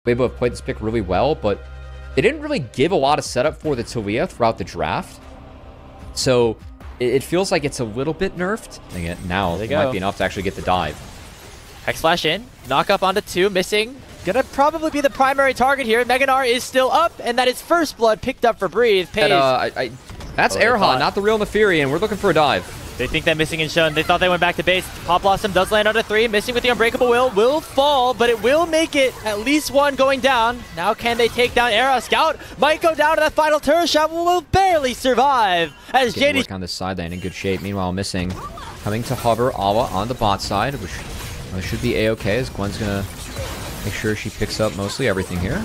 Weibo have played this pick really well, but they didn't really give a lot of setup for the Talia throughout the draft. So it feels like it's a little bit nerfed. And now it might be enough to actually get the dive. Hex Flash in, knock up onto 2, missing. Gonna probably be the primary target here. Meganar is still up, and that is first blood picked up for Breathe. Pays. That's Erhan, not the real Nefarian. We're looking for a dive. They think that missing is shown. They thought they went back to base. Pop Blossom does land onto 3. Missing with the Unbreakable will fall, but it will make it at least 1 going down. Now can they take down Era? Scout might go down to that final turret shot, will barely survive. As JDG work on this side lane in good shape. Meanwhile, missing. Coming to hover Awa on the bot side, which should be A-okay, as Gwen's going to make sure she picks up mostly everything here.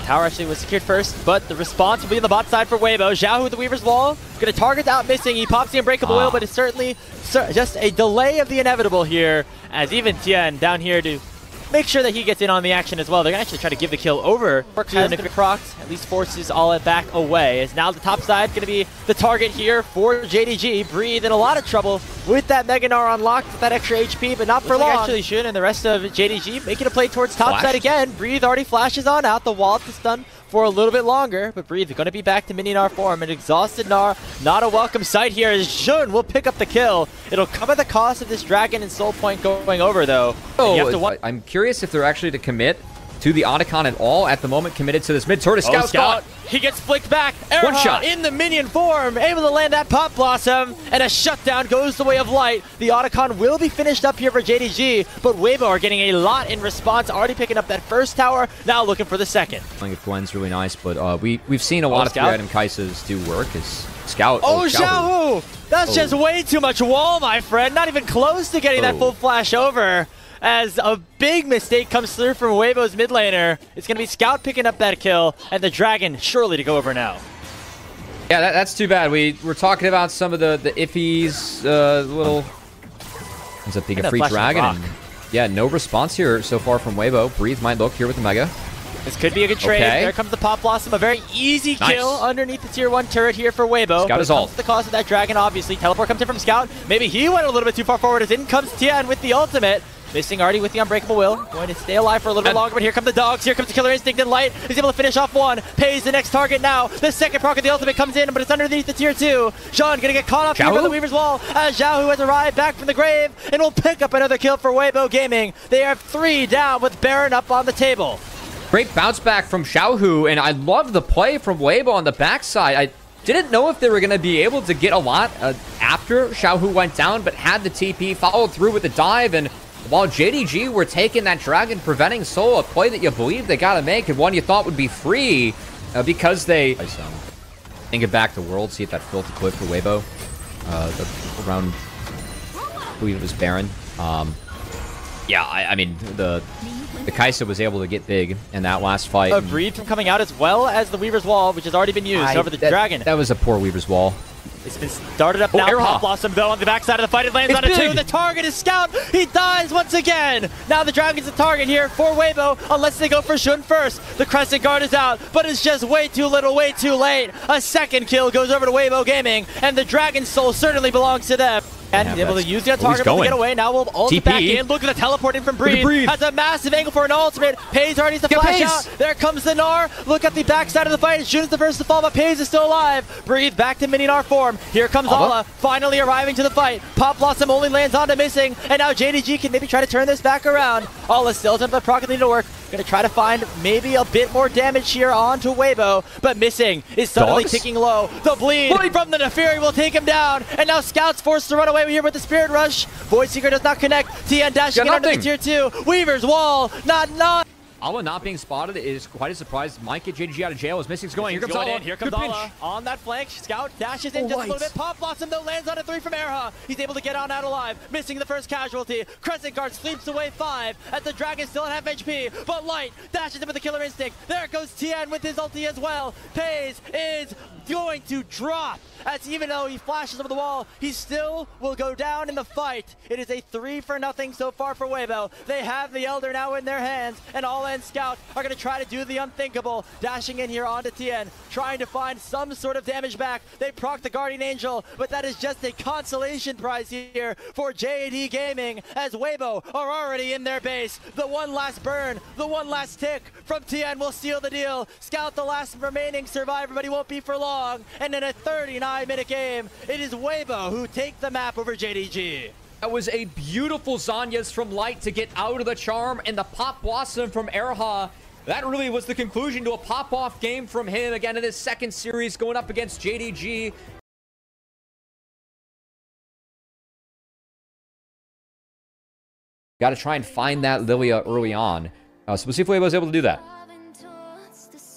Tower actually was secured first, but the response will be on the bot side for Weibo. Xiaohu with the Weaver's Wall, going to target out missing. He pops the Unbreakable Will, but it's certainly just a delay of the inevitable here, as even Tian down here to make sure that he gets in on the action as well. They're going to actually try to give the kill over to the Procs, at least forces all it back away. As now the top side going to be the target here for JDG. Breathe in a lot of trouble with that Meganar unlocked with that extra HP, but not for long. Actually should, and the rest of JDG making a play towards top side again. Breathe already flashes on out. The wall is done for a little bit longer, but Breathe going to be back to mini Nar form. An exhausted Nar, not a welcome sight here, as Jun will pick up the kill. It'll come at the cost of this Dragon and Soul Point going over, though. I'm curious if they're actually to commit to the Otacon at all. At the moment, committed to this mid turret. Scout. He gets flicked back. One shot in the minion form, able to land that Pop Blossom, and a shutdown goes the way of Light. The Otacon will be finished up here for JDG, but Weibo are getting a lot in response, already picking up that first tower, now looking for the second. I think Gwen's really nice, but we've seen a lot of 3-item Kaisas do work. As Scout. Xiaohu! That's just way too much wall, my friend. Not even close to getting that full flash over. As a big mistake comes through from Weibo's mid laner. It's going to be Scout picking up that kill, and the Dragon surely to go over now. Yeah, that's too bad. We're talking about some of the iffies, little... Ends up being a free Dragon. And, yeah, no response here so far from Weibo. Breathe might look here with the Mega. This could be a good trade. There comes the Pop Blossom. A very easy kill underneath the tier 1 turret here for Weibo. Scout is ult. The cost of that Dragon, obviously. Teleport comes in from Scout. Maybe he went a little bit too far forward, as in comes Tian with the ultimate. Missing already with the Unbreakable Will. Going to stay alive for a little bit longer, but here come the dogs. Here comes the Killer Instinct, and Light is able to finish off 1. Pays the next target now. The second proc of the ultimate comes in, but it's underneath the tier 2. Jean gonna get caught up here by the Weaver's Wall, as Xiaohu has arrived back from the grave and will pick up another kill for Weibo Gaming. They have 3 down with Baron up on the table. Great bounce back from Xiaohu, and I love the play from Weibo on the backside. I didn't know if they were going to be able to get a lot after Xiaohu went down, but had the TP, followed through with the dive, and while JDG were taking that Dragon, preventing Soul, a play that you believe they got to make, and one you thought would be free, because they... Think it back to World, see if that filter clip for Weibo. Around, I believe it was Baron. Yeah, I mean, the Kaisa was able to get big in that last fight. A Breathe from coming out, as well as the Weaver's Wall, which has already been used over the Dragon. That was a poor Weaver's Wall. It's been started up now. Pop Blossom, though, on the backside of the fight. It lands on a 2. The target is Scout. He dies once again. Now the Dragon's the target here for Weibo, unless they go for Shun first. The Crescent Guard is out, but it's just way too little, way too late. A second kill goes over to Weibo Gaming, and the Dragon's soul certainly belongs to them. And he's able to use the target to get away. Now we'll ult back in. Look at the teleport in from Breathe. Has a massive angle for an ultimate. Pays already needs to flash out. There comes the Gnar. Look at the backside of the fight. Jun is the first to fall, but Pays is still alive. Breathe back to mini Gnar form. Here comes Ala, finally arriving to the fight. Pop Blossom only lands onto missing, and now JDG can maybe try to turn this back around. Ala still doesn't have the proc to work. Gonna try to find maybe a bit more damage here onto Weibo, but missing is suddenly ticking low. The bleed from the Nefari will take him down, and now Scout's forced to run away here with the Spirit Rush. Void Seeker does not connect. Tian dashing in under the tier 2. Weaver's Wall, not. Ala not being spotted is quite a surprise. Might get JDG out of jail as Missing's going. Here comes Ala. Here comes Ala on that flank. Scout dashes in just a little bit. Pop Blossom, though, lands on a 3 from Erha. He's able to get on out alive, missing the first casualty. Crescent Guard sleeps away 5 as the Dragon still at half HP, but Light dashes in with the Killer Instinct. There goes Tian with his ulti as well. Pays is going to drop, as even though he flashes over the wall, he still will go down in the fight. It is a 3-0 so far for Weibo. They have the Elder now in their hands, and all and Scout are going to try to do the unthinkable, dashing in here onto Tien, trying to find some sort of damage back. They proc the Guardian Angel, but that is just a consolation prize here for JD Gaming, as Weibo are already in their base. The one last burn, the one last tick from Tien will seal the deal. Scout, the last remaining survivor, but he won't be for long. And in a 39-minute game, it is Weibo who take the map over JDG. That was a beautiful Zhonya's from Light to get out of the charm, and the Pop Blossom from Erha. That really was the conclusion to a pop-off game from him, again in his second series going up against JDG. Got to try and find that Lilia early on. So we'll see if Weibo was able to do that.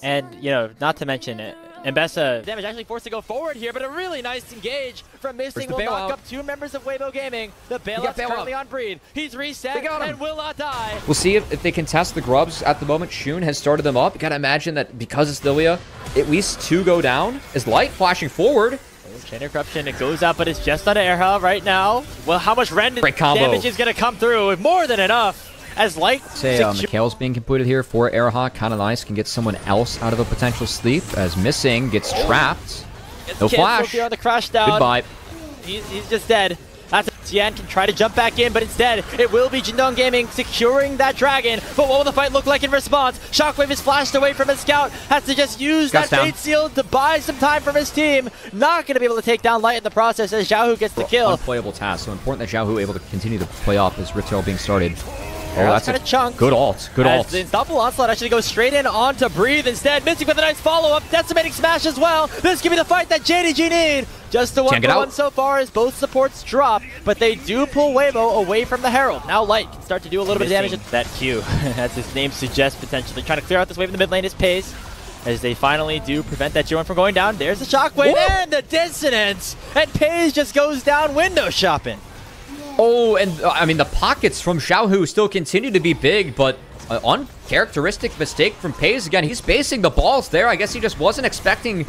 And, you know, not to mention it, Mbessa damage actually forced to go forward here, but a really nice engage from Missing will knock up two members of Weibo Gaming. The bailout's currently on Breathe. He's reset and will not die. We'll see if they can test the grubs at the moment. Shun has started them up. You gotta imagine that because it's Lilia, at least two go down. Is Light flashing forward? Chain of Corruption, it goes out, but it's just on Erha right now. Well, how much rend damage is gonna come through? More than enough. As Light Mikhail's being completed here for Erha. Kind of nice. Can get someone else out of a potential sleep as Missing gets trapped. No flash. Here on the crash down. Goodbye. He's just dead. Tien can try to jump back in, but instead it will be Jindong Gaming securing that dragon. But what will the fight look like in response? Shockwave is flashed away from his Scout. Has to just use that Fate Seal to buy some time from his team. Not going to be able to take down Light in the process as Xiaohu gets the kill. Unplayable task. So important that Xiaohu able to continue to play off as Ritual being started. Oh, that's kind of chunk. Good ult. Good ult. The Unstoppable Onslaught actually goes straight in onto Breathe instead. Missing with a nice follow-up. Decimating Smash as well. This could be the fight that JDG need. Just the 1-for-1 so far as both supports drop, but they do pull Weibo away from the Herald. Now Light can start to do a little bit of damage. That Q, as his name suggests, potentially trying to clear out this wave in the mid lane is Pays. As they finally do prevent that G1 from going down. There's the Shockwave and the Dissonance. And Pays just goes down window shopping. Oh, and I mean, the pockets from Xiaohu still continue to be big, but uncharacteristic mistake from Pays. Again, he's spacing the balls there. I guess he just wasn't expecting.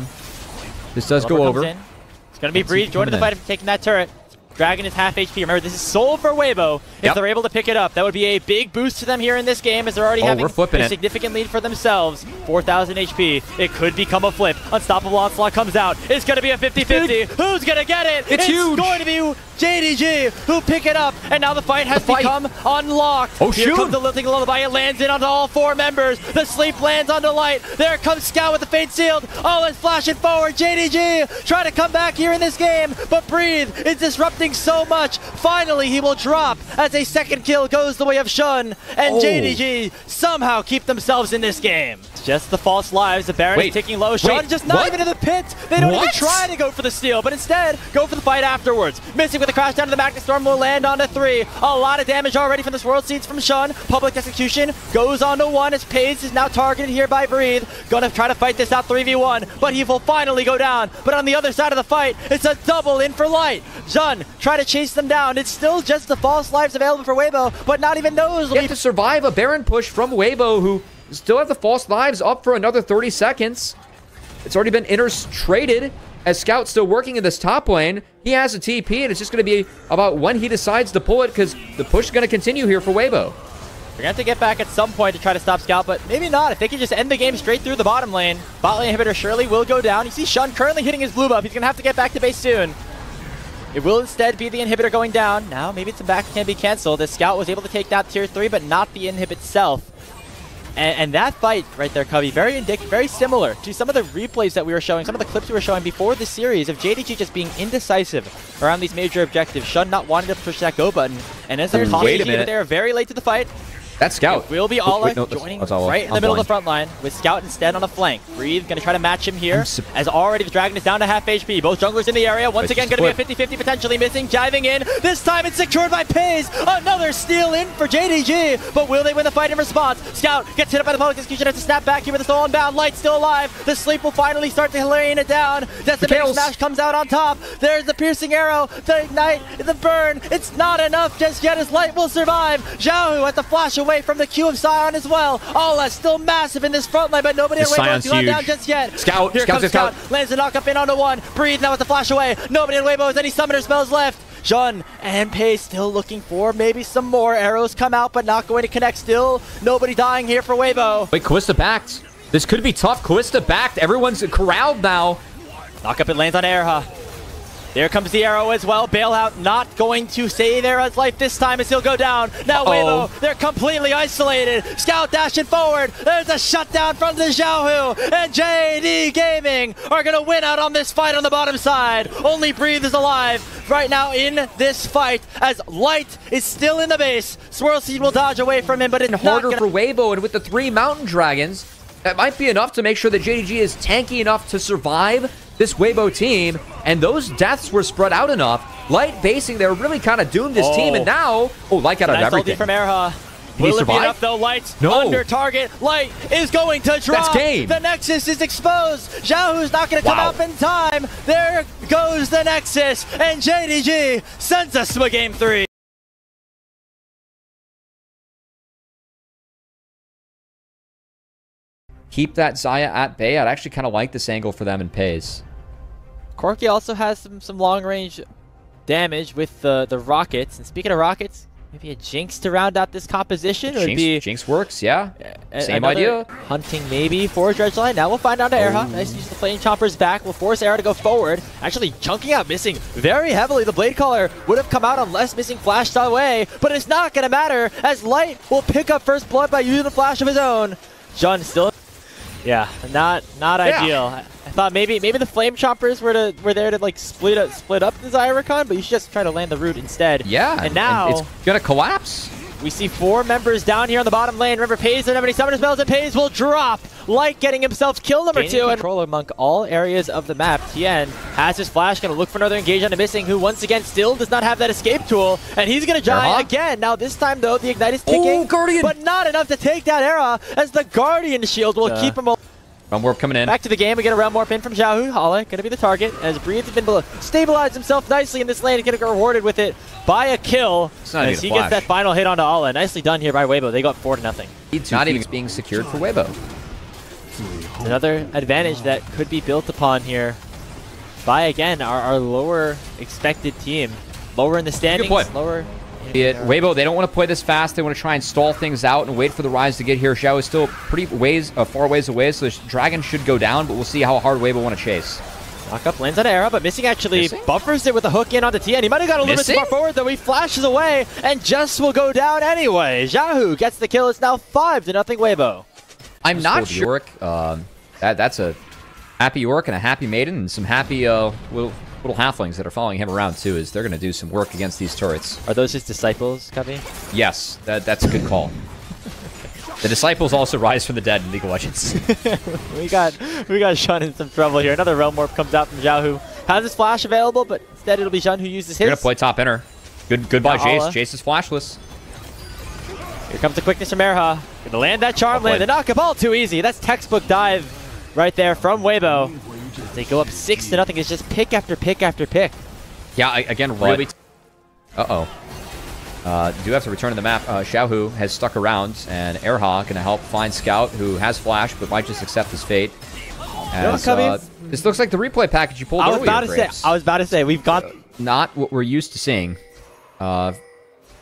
This does go over. It's going to be Breathe joining the fight for taking that turret. Dragon is half HP. Remember, this is soul for Weibo. If they're able to pick it up, that would be a big boost to them here in this game, as they're already having a significant lead for themselves. 4,000 HP. It could become a flip. Unstoppable Onslaught comes out. It's going to be a 50-50. Who's going to get it? It's huge. Going to be JDG who pick it up, and now the fight has become unlocked. Oh, here comes the Lilting Lullaby. It lands in onto all four members. The sleep lands onto Light. There comes Scout with the Fate Sealed. Oh, it's flashing forward. JDG trying to come back here in this game, but Breathe is disrupting so much. Finally, he will drop as a second kill goes the way of Shun, and JDG somehow keep themselves in this game. It's just the false lives. The Baron is ticking low. Shun just not even in the pit. They don't even try to go for the steal, but instead go for the fight afterwards. Missing with a crash down to the back. The Storm will land onto 3. A lot of damage already from this World Seeds from Shun. Public Execution goes on to 1 as Pays is now targeted here by Breathe. Gonna try to fight this out 3v1, but he will finally go down. But on the other side of the fight, it's a double in for Light. Shun try to chase them down. It's still just the false lives available for Weibo, but not even those will be to survive a Baron push from Weibo, who still have the false lives up for another 30 seconds. It's already been traded as Scout's still working in this top lane. He has a TP, and it's just going to be about when he decides to pull it, because the push is going to continue here for Weibo. They're going to have to get back at some point to try to stop Scout, but maybe not. If they can just end the game straight through the bottom lane. Bot lane inhibitor surely will go down. You see Shun currently hitting his blue buff. He's going to have to get back to base soon. It will instead be the inhibitor going down. Now maybe some back can be cancelled, as Scout was able to take that tier 3, but not the inhib itself. And that fight right there, Covey, very similar to some of the replays that we were showing, some of the clips we were showing before the series of JDG just being indecisive around these major objectives. Shun not wanting to push that go button. And as they're tossing it, they're very late to the fight. That's Scout. It will be Ala joining right in the middle of the front line, with Scout instead on a flank. Breathe going to try to match him here, as already the Dragon is down to half HP. Both junglers in the area. Once again, going to be a 50-50 potentially. Missing, diving in. This time it's secured by Pays. Another steal in for JDG, but will they win the fight in response? Scout gets hit up by the public execution. Has to snap back here with the soul unbound. Light still alive. The sleep will finally start to lane it down. Decimating Smash comes out on top. There's the piercing arrow, the ignite, the burn. It's not enough just yet, as Light will survive. Xiaohu has to flash away from the Q of Sion as well. Ola still massive in this front line, but nobody in Weibo has gone down just yet. Scout, here comes Scout. Lands the knock up in onto 1. Breathe now with the flash away. Nobody in Weibo has any summoner spells left. Jun and Pei still looking for maybe some more. Arrows come out, but not going to connect still. Nobody dying here for Weibo. Wait, Kalista backed. This could be tough. Kalista backed. Everyone's corralled now. Knock up, it lands on Erha. There comes the arrow as well. Bailout not going to save Erha's life this time as he'll go down. Now Weibo, they're completely isolated. Scout dashing forward. There's a shutdown from the Xiaohu. And JD Gaming are going to win out on this fight on the bottom side. Only Breathe is alive right now in this fight as Light is still in the base. Swirl Seed will dodge away from him, but it's harder for Weibo, and with the 3 Mountain Dragons, that might be enough to make sure that JDG is tanky enough to survive this Weibo team, and those deaths were spread out enough. Light basing there really kind of doomed his team, and now Light got out of everything. From Erha. Will it be enough though? Light's under target. Light is going to drop. That's game. The Nexus is exposed. Xiaohu's not going to come up in time. There goes the Nexus, and JDG sends us to a game 3. Keep that Xayah at bay. I'd actually kind of like this angle for them in Pays. Corki also has some long-range damage with the rockets. And speaking of rockets, maybe a Jinx to round out this composition. Jinx works, yeah. Same idea. Hunting maybe for Dredgeline. Now we'll find out to Erha. Nice to use the Flame Chompers back. Will force Erha to go forward. Actually chunking out, missing very heavily. The Blade Caller would have come out unless missing flashed away. But it's not going to matter as Light will pick up first blood by using the flash of his own. Jun still... Yeah, not ideal. I thought maybe the Flame Chompers were there to like split up the Zyricon, but you should just try to land the root instead. Yeah, and now it's gonna collapse. We see 4 members down here on the bottom lane. Remember, Pays doesn't have any summoner spells, and Pays will drop. Light getting himself kill number 2 and control among all areas of the map. Tien has his flash, gonna look for another engage on the missing, who once again still does not have that escape tool, and he's gonna die again. Now this time though, the Ignite is ticking, but not enough to take down Erha, as the Guardian Shield will keep him. Realm Warp coming in. Back to the game. We get a Realm Warp in from Xiaohu. Hala going to be the target, as Breathe has been able to stabilize himself nicely in this lane and going to get rewarded with it by a kill. As he gets that final hit onto Hala. Nicely done here by Weibo. They got 4-0. It's not even being secured for Weibo. Another advantage that could be built upon here by, again, our lower expected team. Lower in the standings. Lower... Weibo, they don't want to play this fast. They want to try and stall things out and wait for the Rise to get here. Xiao is still pretty far ways away, so the Dragon should go down, but we'll see how hard Weibo want to chase. Knock up lands on Erha, but Missing actually buffers it with a hook in onto Tien. He might have got a little bit too far forward, though. He flashes away and just will go down anyway. Xiaohu gets the kill. It's now 5-0 Weibo. I'm not sure. That's a happy Yorick and a happy Maiden and some happy little halflings that are following him around too, is they're going to do some work against these turrets. Are those his disciples, Cubby? Yes, that's a good call. The disciples also rise from the dead in League of Legends. we got Shun in some trouble here. Another Realm Warp comes out from Xiaohu. Has his flash available, but instead it'll be Shun who uses his. They're going to play top inner. Goodbye, Jace. Jace is flashless. Here comes the quickness from Erha. Going to land that charm land. They knock a ball too easy. That's textbook dive right there from Weibo. They go up 6-0. It's just pick after pick after pick. Yeah, again, really. Do have to return to the map. Xiaohu has stuck around, and Erha going to help find Scout, who has flash, but might just accept his fate. As, this looks like the replay package you pulled earlier. I was about to say, we've got not what we're used to seeing. I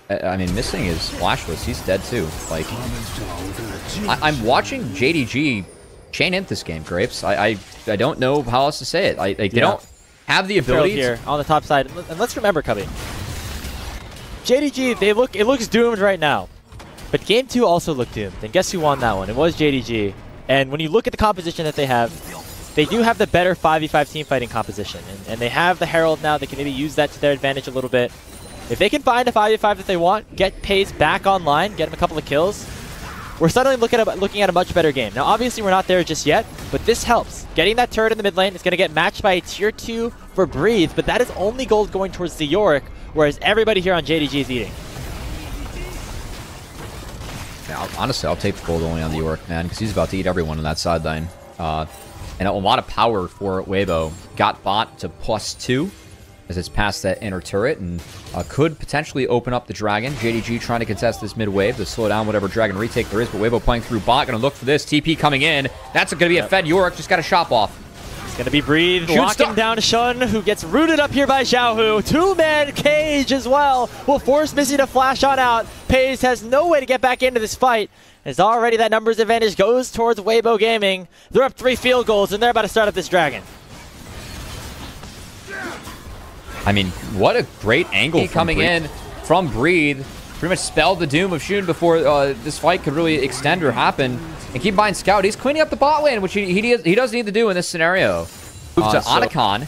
mean, Missing is flashless. He's dead too. Like, I'm watching JDG chain in this game, Grapes. I don't know how else to say it. They don't have the ability here on the top side. And let's remember, Cubby, JDG, it looks doomed right now. But game 2 also looked doomed. And guess who won that one? It was JDG. And when you look at the composition that they have, they do have the better 5v5 team fighting composition. And they have the Herald now. They can maybe use that to their advantage a little bit. If they can find a 5v5 that they want, get Pays back online, get him a couple of kills, we're suddenly looking at a much better game. Now, obviously, we're not there just yet, but this helps. Getting that turret in the mid lane is going to get matched by a tier 2 for Breathe, but that is only gold going towards the Yorick, whereas everybody here on JDG is eating. Yeah, honestly, I'll take the gold only on the Yorick, man, because he's about to eat everyone on that sideline. And a lot of power for Weibo. Got bot to +2 as it's past that inner turret, and could potentially open up the Dragon. JDG trying to contest this mid wave to slow down whatever Dragon retake there is, but Weibo playing through bot, going to look for this. TP coming in. That's going to be a fed Yorick, just got a shop off. It's going to be Breathe locking down Shun, who gets rooted up here by Xiaohu. Two-man cage as well will force Missy to flash on out. Pays has no way to get back into this fight. As already that numbers advantage goes towards Weibo Gaming. They're up 3 field goals, and they're about to start up this Dragon. I mean, what a great angle coming in from Breathe. Pretty much spelled the doom of Shun before this fight could really extend or happen. And keep in mind, Scout, he's cleaning up the bot lane, which he does need to do in this scenario. Move to Anakan.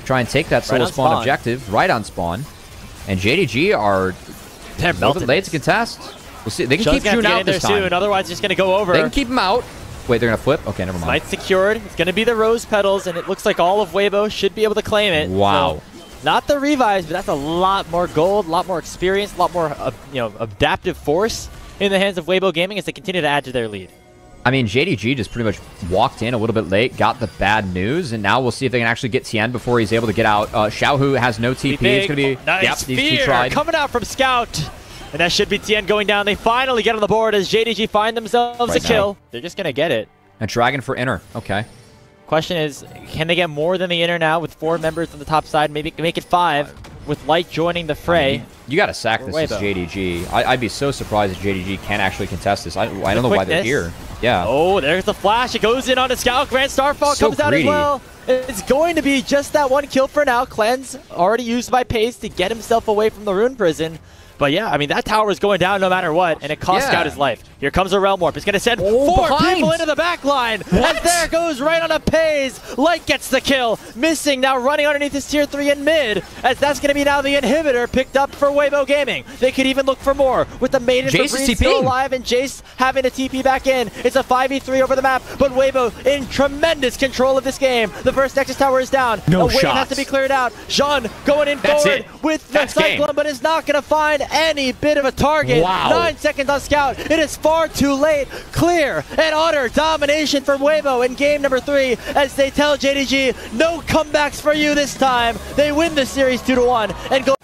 Try and take that solo spawn objective right on spawn. And JDG are a little bit late to contest. We'll see. They can keep Shun out this time. Soon, otherwise, it's going to go over. They can keep him out. Wait, they're going to flip? Okay, never mind. Smite secured. It's going to be the Rose Petals, and it looks like all of Weibo should be able to claim it. Wow. So, not the revives, but that's a lot more gold, a lot more experience, a lot more adaptive force in the hands of Weibo Gaming as they continue to add to their lead. I mean, JDG just pretty much walked in a little bit late, got the bad news, and now we'll see if they can actually get Tien before he's able to get out. Xiaohu has no TP. It's going to be... Nice fear coming out from Scout. And that should be Tien going down. They finally get on the board as JDG find themselves a kill. They're just going to get it. A Dragon for Inner. Okay. Question is, can they get more than the Inner now with 4 members on the top side? Maybe make it 5 with Light joining the fray. I mean, you got to sack this as JDG. I'd be so surprised if JDG can't actually contest this. I don't know why they're here. Yeah. Oh, there's the flash. It goes in on a Scout. Grand Starfall comes out as well. It's going to be just that 1 kill for now. Cleanse already used by Pace to get himself away from the Rune Prison. But yeah, I mean, that tower is going down no matter what, and it cost Scout his life. Here comes a Realm Warp. It's going to send 4 people into the back line. And there goes right on a Pays. Light gets the kill. Missing now running underneath his tier 3 in mid, as that's going to be now the inhibitor picked up for Weibo Gaming. They could even look for more with the Maiden for Breeze still alive and Jace having a TP back in. It's a 5v3 over the map, but Weibo in tremendous control of this game. The first Nexus tower is down. No wave has to be cleared out. Jean going in forward with the Cyclone, but is not going to find any bit of a target. 9 seconds on Scout. It is far too late. Clear and utter domination from Weibo in game number 3 as they tell JDG, no comebacks for you this time. They win the series 2-1 and go